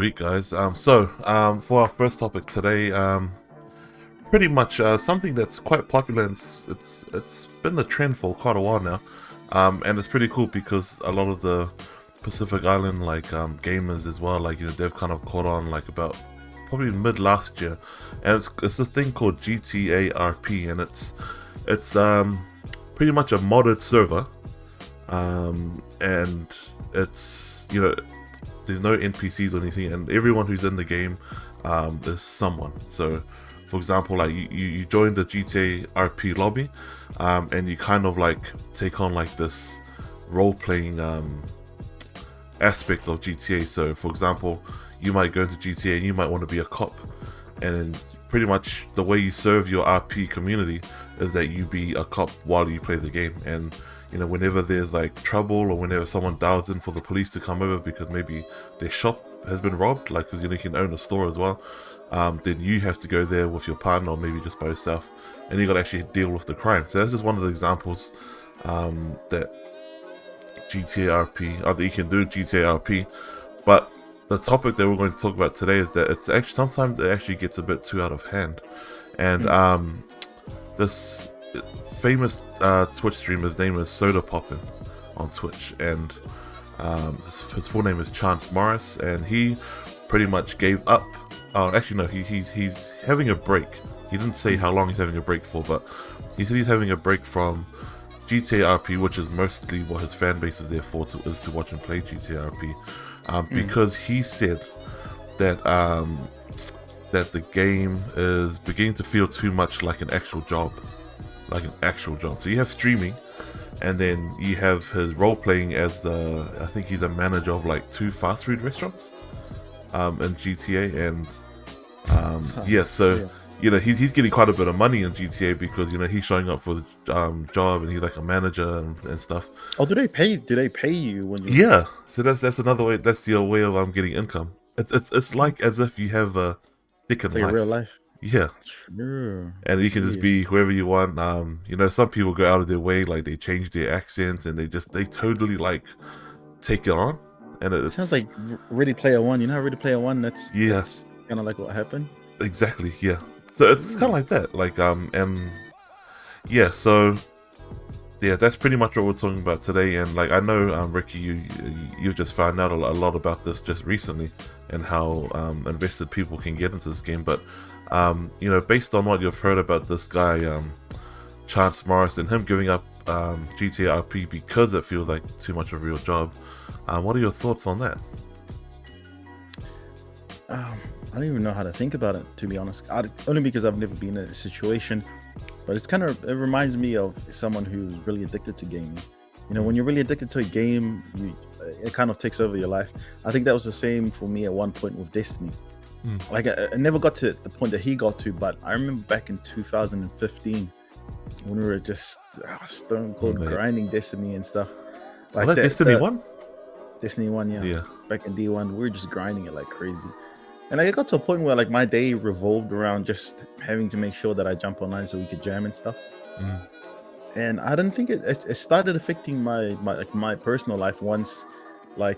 Sweet guys. For our first topic today, pretty much something that's quite popular. And it's been a trend for quite a while now, and it's pretty cool because a lot of the Pacific Island gamers as well, they've kind of caught on about probably mid last year, and it's this thing called GTA RP, and it's pretty much a modded server, and it's there's no NPCs or anything, and everyone who's in the game is someone. So, for example, you join the GTA RP lobby, and you kind of take on this role-playing aspect of GTA. So, for example, you might go into GTA and you might want to be a cop, and pretty much the way you serve your RP community is that you be a cop while you play the game. And whenever there's trouble, or whenever someone dials in for the police to come over because maybe their shop has been robbed, because you can own a store as well, then you have to go there with your partner, or maybe just by yourself, and you got to actually deal with the crime. So that's just one of the examples that GTA RP, or that you can do GTA RP. But the topic that we're going to talk about today is that it's actually sometimes it actually gets a bit too out of hand, and this famous Twitch streamer's name is Sodapoppin on Twitch, and his full name is Chance Morris, and he pretty much gave up. Actually no, he's having a break. He didn't say how long he's having a break for, but he said he's having a break from GTA RP, which is mostly what his fan base is there for, is to watch and play GTA RP, because he said that that the game is beginning to feel too much like an actual job. So you have streaming, and then you have his role playing as I think he's a manager of 2 fast food restaurants in GTA, and he's getting quite a bit of money in GTA because he's showing up for the job, and he's a manager and stuff. Oh, do they pay you when you? Yeah, so that's another way. That's your way of getting income. It's like as if you have a second life. Like real life. Yeah, Sure. and you can just be whoever you want. Some people go out of their way, they change their accents, and they totally take it on. And it sounds like Ready Player One. You know how Ready Player One? That's kind of like what happened. Exactly. Yeah. So it's kind of like that. So that's pretty much what we're talking about today. And I know, Ricky, you just found out a lot about this just recently, and how invested people can get into this game. But based on what you've heard about this guy, Chance Morris, and him giving up GTA RP because it feels like too much of a real job, what are your thoughts on that? I don't even know how to think about it, to be honest. Only because I've never been in a situation, but it reminds me of someone who's really addicted to gaming. When you're really addicted to a game, it kind of takes over your life. I think that was the same for me at one point with Destiny. I never got to the point that he got to, but I remember back in 2015 when we were just stone cold grinding Destiny and stuff. Was that Destiny 1? Destiny 1, yeah. Yeah. Back in D1, we were just grinding it like crazy. And I got to a point where my day revolved around just having to make sure that I jump online so we could jam and stuff. And I didn't think it started affecting my personal life once my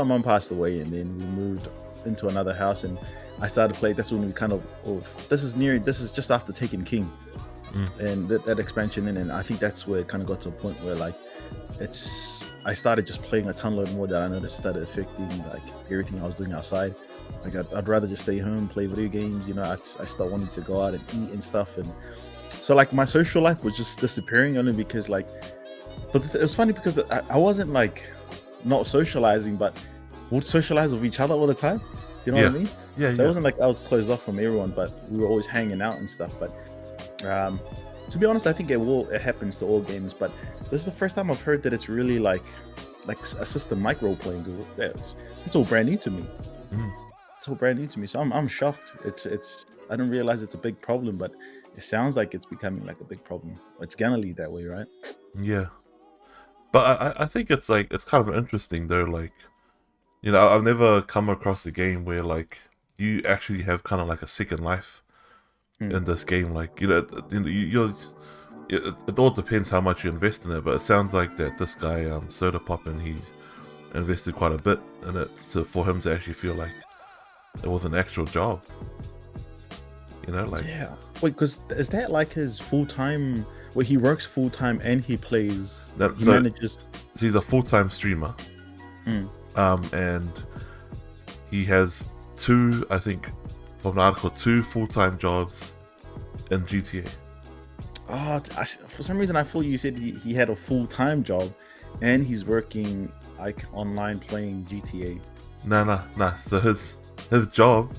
mom passed away, and then we moved into another house, and I started playing. That's when we kind of this is just after Taken King, and that expansion, and I think that's where it kind of got to a point where I started just playing a ton more that I noticed started affecting everything I was doing outside. I'd rather just stay home, play video games. I start wanting to go out and eat and stuff, and so my social life was just disappearing, only because but it was funny because I wasn't not socializing, but would socialize with each other all the time. You know what I mean? Yeah. So it wasn't I was closed off from everyone, but we were always hanging out and stuff. But to be honest, I think it happens to all games, but this is the first time I've heard that it's really like a system like role playing. It's all brand new to me. It's all brand new to me, so I'm shocked. It's I didn't realize it's a big problem, but it sounds like it's becoming a big problem. It's gonna lead that way, right? Yeah. But I think it's kind of interesting though, I've never come across a game where you actually have kind of a second life in this game. It all depends how much you invest in it, but it sounds like that this guy Sodapoppin, invested quite a bit in it for him to actually feel like it was an actual job. You know, like Yeah. Wait, because is that like his full time? Where he works full time and he plays. He manages. So he's a full-time streamer, and he has two, I think, from the article, 2 full-time jobs in GTA. Oh, for some reason I thought you said he had a full time job, and he's working like online playing GTA. Nah. So his job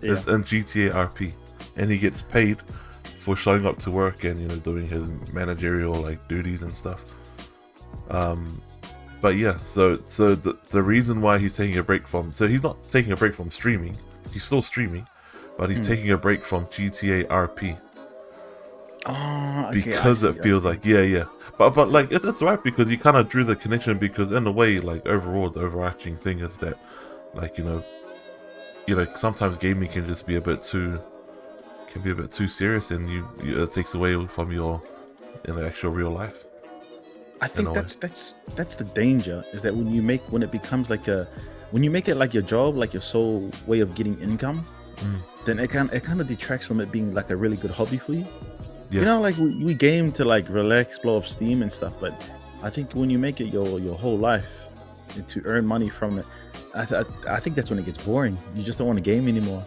is in GTA RP, and he gets paid for showing up to work and, you know, doing his managerial like duties and stuff. But yeah, so the reason why he's taking a break from, so he's not taking a break from streaming, he's still streaming, but he's taking a break from GTA RP. Oh, okay, because it feels like but like that's right, because you kind of drew the connection, because in a way, like, overall the overarching thing is that, like, you know sometimes gaming can just be a bit too serious, and it takes away from your actual real life. I think that's the danger, is that when you make it like your job, like your sole way of getting income, then it kind of detracts from it being like a really good hobby for you. Yeah. You know, like we game to like relax, blow off steam and stuff, but I think when you make it your whole life to earn money from it, I think that's when it gets boring. You just don't want to game anymore.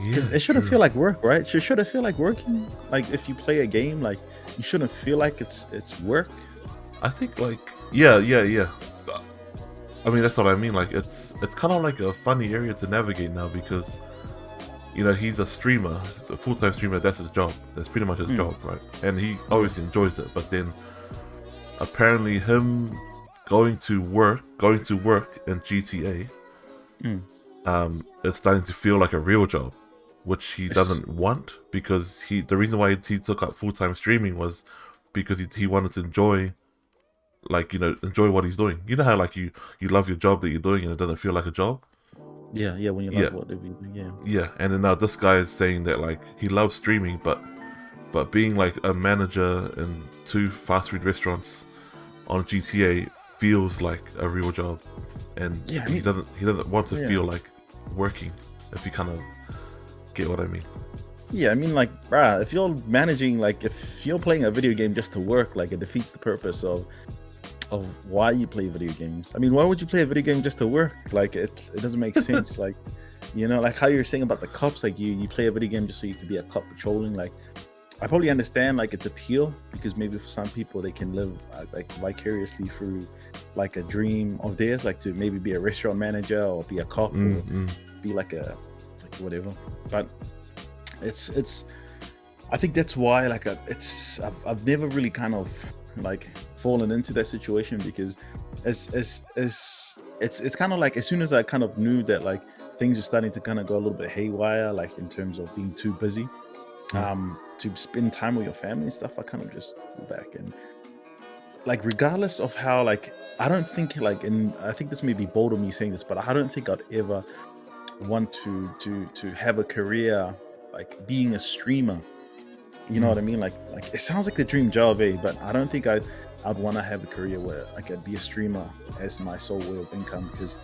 Because it shouldn't feel like work, right? Should it feel like working? Like if you play a game, like you shouldn't feel like it's work. I think like yeah. I mean, that's what I mean. Like it's kind of like a funny area to navigate now, because, you know, he's a streamer, a full-time streamer. That's his job. That's pretty much his job, right? And he obviously enjoys it. But then, apparently, him going to work in GTA, is starting to feel like a real job, which he doesn't want, because the reason why he took up full-time streaming was because he wanted to enjoy what he's doing. You know how like you love your job that you're doing and it doesn't feel like a job. Yeah, when you love whatever you do, yeah. And then now this guy is saying that like he loves streaming, but being like a manager in 2 fast food restaurants on GTA feels like a real job, and he doesn't want to feel like working, if you kind of get what I mean. Yeah, I mean, like, bruh, if you're managing, like, if you're playing a video game just to work, like, it defeats the purpose of why you play video games. I mean, why would you play a video game just to work? Like, it doesn't make sense. Like, you know, like how you're saying about the cops, like you play a video game just so you can be a cop patrolling. Like, I probably understand like its appeal, because maybe for some people they can live like vicariously through like a dream of theirs, like to maybe be a restaurant manager or be a cop or be like whatever. But it's I think that's why like I've never really kind of like fallen into that situation, because it's kind of like as soon as I kind of knew that like things are starting to kind of go a little bit haywire, like in terms of being too busy to spend time with your family and stuff, I kind of just go back. And like regardless of how, like, I don't think like, and I think this may be bold of me saying this, but I don't think I'd ever want to have a career like being a streamer. You know what I mean? Like it sounds like the dream job, but I don't think I'd want to have a career where I could be a streamer as my sole way of income, because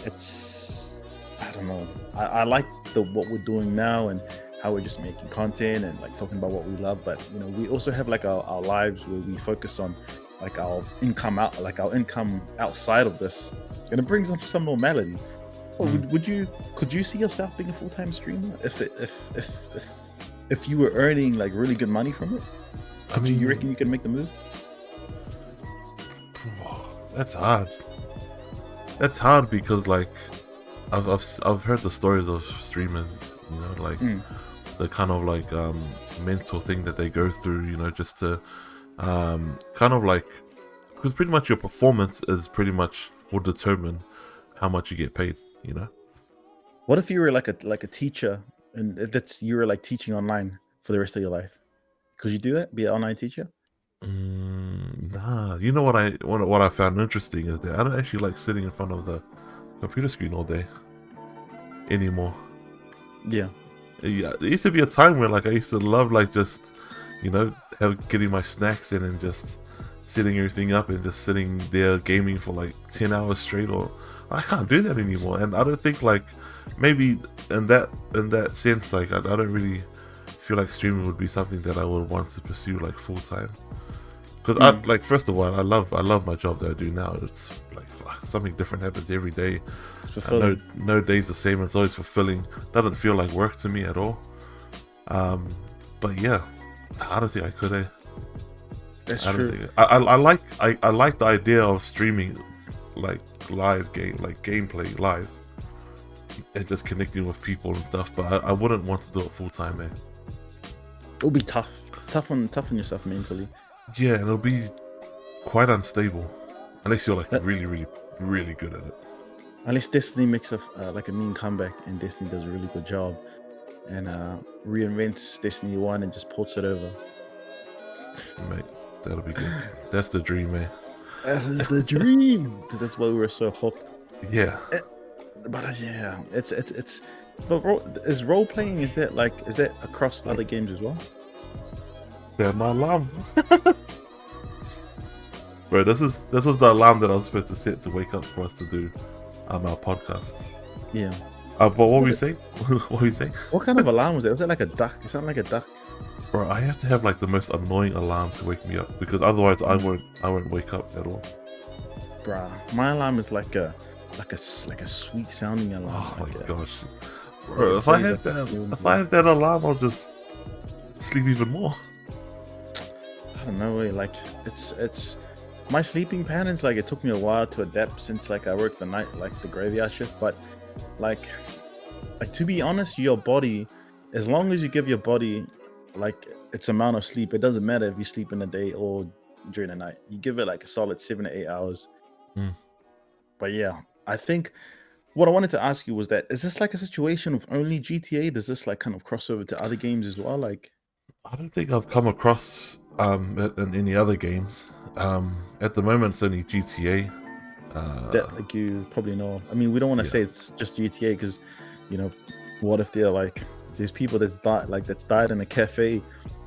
it's, I don't know. I like what we're doing now and how we're just making content and like talking about what we love, but you know, we also have like our lives where we focus on like our income outside of this, and it brings up some normality. Well, could you see yourself being a full-time streamer if you were earning like really good money from it? I mean, you reckon you could make the move? That's hard. That's hard because like I've heard the stories of streamers, you know, like the kind of like mental thing that they go through, you know, just to kind of like, because pretty much your performance is pretty much will determine how much you get paid, you know. What if you were like a teacher, and you were like teaching online for the rest of your life? Could you do that? Be an online teacher? Nah. You know what I found interesting is that I don't actually like sitting in front of the computer screen all day anymore. Yeah. There used to be a time where like I used to love like just, you know, getting my snacks in and just setting everything up and just sitting there gaming for like 10 hours straight, or I can't do that anymore. And I don't think like maybe in that sense, like I don't really feel like streaming would be something that I would want to pursue like full time. Because I like, first of all, I love my job that I do now. It's like something different happens every day. No day's the same. It's always fulfilling. Doesn't feel like work to me at all. But yeah, I don't think I could. That's true. I like the idea of streaming like live gameplay live and just connecting with people and stuff. But I wouldn't want to do it full time, man. It'll be tough on yourself mentally. Yeah, and it'll be quite unstable unless you're like really, really, really good at it. Unless Destiny makes like a mean comeback and Destiny does a really good job and reinvents Destiny 1 and just ports it over. Mate, that'll be good. That's the dream, man. That is the dream, because that's why we were so hooked. Yeah. But yeah, it's. But is role playing? Is that across other games as well? Yeah, my alarm. Bro, this was the alarm that I was supposed to set to wake up for us to do our podcast. Yeah. But what were you saying? What were you saying? What kind of alarm was it? Was it like a duck? It sounded like a duck. Bro, I have to have like the most annoying alarm to wake me up, because otherwise I won't wake up at all. Bruh, my alarm is like a sweet sounding alarm. Oh like my gosh. Bro, if I have that alarm, I'll just sleep even more. I don't know, like it's my sleeping patterns, like it took me a while to adapt since like I work the night, like the graveyard shift, but like to be honest, your body, as long as you give your body like its amount of sleep, it doesn't matter if you sleep in the day or during the night, you give it like a solid 7 to 8 hours. But yeah, I think what I wanted to ask you was that, is this like a situation with only GTA? Does this like kind of cross over to other games as well? Like, I don't think I've come across in any other games. At the moment, it's only GTA. That like you probably know. I mean, we don't want to say it's just GTA because, you know, what if they're like, there's people that's died in a cafe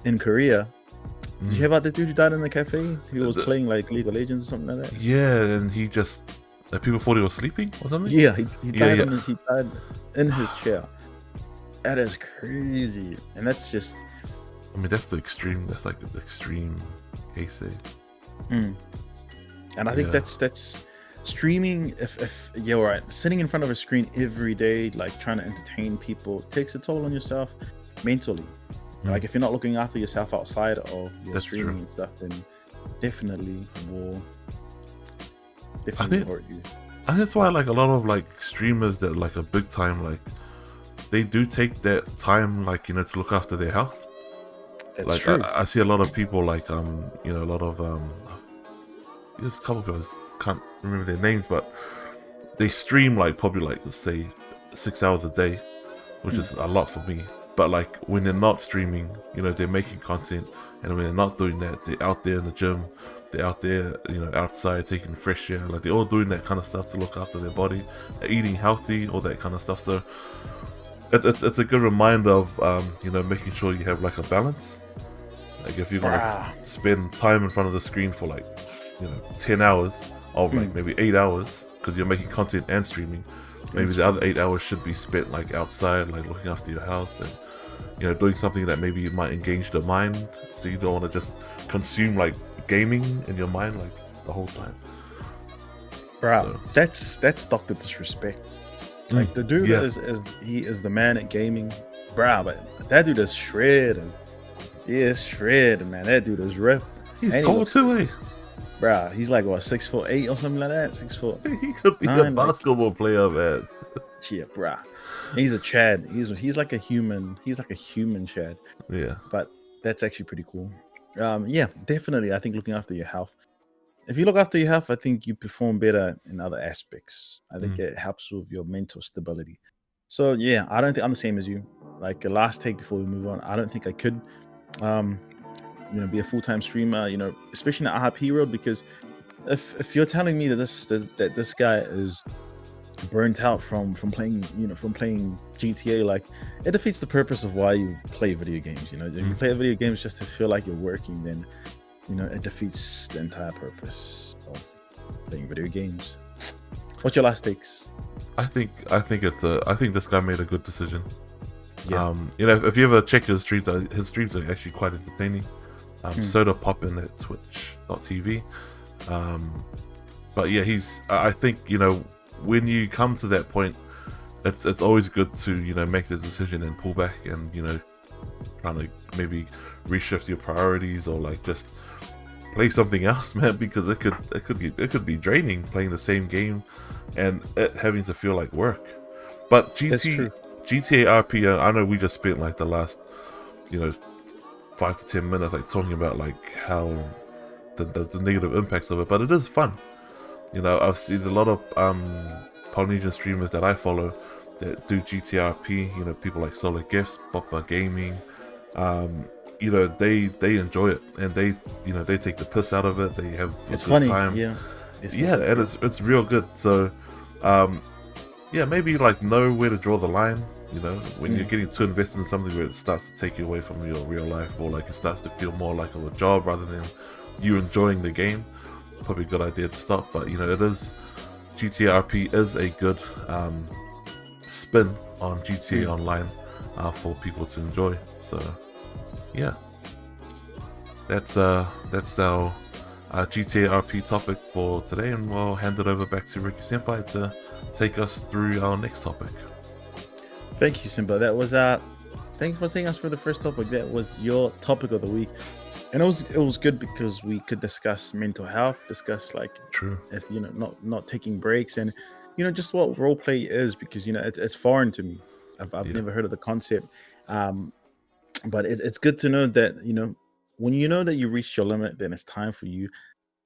in Korea. Did you hear about the dude who died in the cafe? He was playing like League of Legends or something like that. Yeah, and he just people thought he was sleeping or something. Yeah, he died. He died in his chair. That is crazy, and that's just. I mean, that's the extreme. That's like the extreme case. And I think that's streaming. If you're right, sitting in front of a screen every day, like trying to entertain people, takes a toll on yourself mentally. Like if you're not looking after yourself outside of your streaming and stuff, then definitely will hurt you. And that's why like a lot of like streamers that like are big time, like they do take that time, like, you know, to look after their health. That's like true. I see a lot of people like you know, a lot of there's a couple of guys, can't remember their names, but they stream like probably like, let's say 6 hours a day, which is a lot for me. But like when they're not streaming, you know, they're making content, and when they're not doing that, they're out there in the gym, they're out there, you know, outside taking fresh air, like they're all doing that kind of stuff to look after their body, eating healthy, all that kind of stuff. So it's a good reminder of you know, making sure you have like a balance. Like if you're gonna spend time in front of the screen for like, you know, 10 hours or like maybe 8 hours, because you're making content and streaming, maybe the other 8 hours should be spent like outside, like looking after your health and, you know, doing something that maybe might engage the mind, so you don't want to just consume like gaming in your mind like the whole time. Bro, so. That's Dr. Disrespect. Like the dude is the man at gaming, bro. But that dude is shredding. He is shredding, man. That dude is ripped. He's tall too, eh? Bro, he's like what, 6'8" or something like that. 6 foot. He could be a basketball player, man. Yeah, bro. He's a Chad. He's like a human. He's like a human Chad. Yeah. But that's actually pretty cool. Yeah, definitely. I think looking after your health. If you look after your health, I think you perform better in other aspects. I think it helps with your mental stability. So yeah, I don't think I'm the same as you. Like the last take before we move on, I don't think I could, you know, be a full-time streamer. You know, especially in the RP world, because if you're telling me that this guy is burnt out from playing, you know, from playing GTA, like it defeats the purpose of why you play video games. You know, if you play video games just to feel like you're working, then it defeats the entire purpose of playing video games. What's your last takes? I think this guy made a good decision. Yeah. If you ever check his streams are actually quite entertaining. Sodapoppin at twitch.tv. But yeah, I think, when you come to that point, it's always good to, make the decision and pull back and, trying to maybe reshift your priorities or like just play something else, man, because it could be draining playing the same game and it having to feel like work. But GTA RP, I know we just spent like the last 5 to 10 minutes like talking about like how the negative impacts of it, but it is fun. I've seen a lot of Polynesian streamers that I follow that do GTA RP, people like Solid Gifts, Boppa Gaming, they enjoy it and they take the piss out of it. They have a It's good funny. time. Yeah. And it's real good. So maybe like know where to draw the line. When you're getting too invested in something where it starts to take you away from your real life, or like it starts to feel more like a job rather than you enjoying the game, probably a good idea to stop. But it is, GTA RP is a good spin on GTA Online for people to enjoy. So yeah, that's our GTA RP topic for today, and we'll hand it over back to RickySenpai to take us through our next topic. Thank you, Simba. That was thanks for saying us for the first topic. That was your topic of the week, and it was good because we could discuss mental health, discuss like if not taking breaks, and just what role play is, because it's foreign to me. I've never heard of the concept, but it's good to know that when you know that you reached your limit, then it's time for you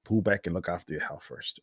pull back and look after your health first.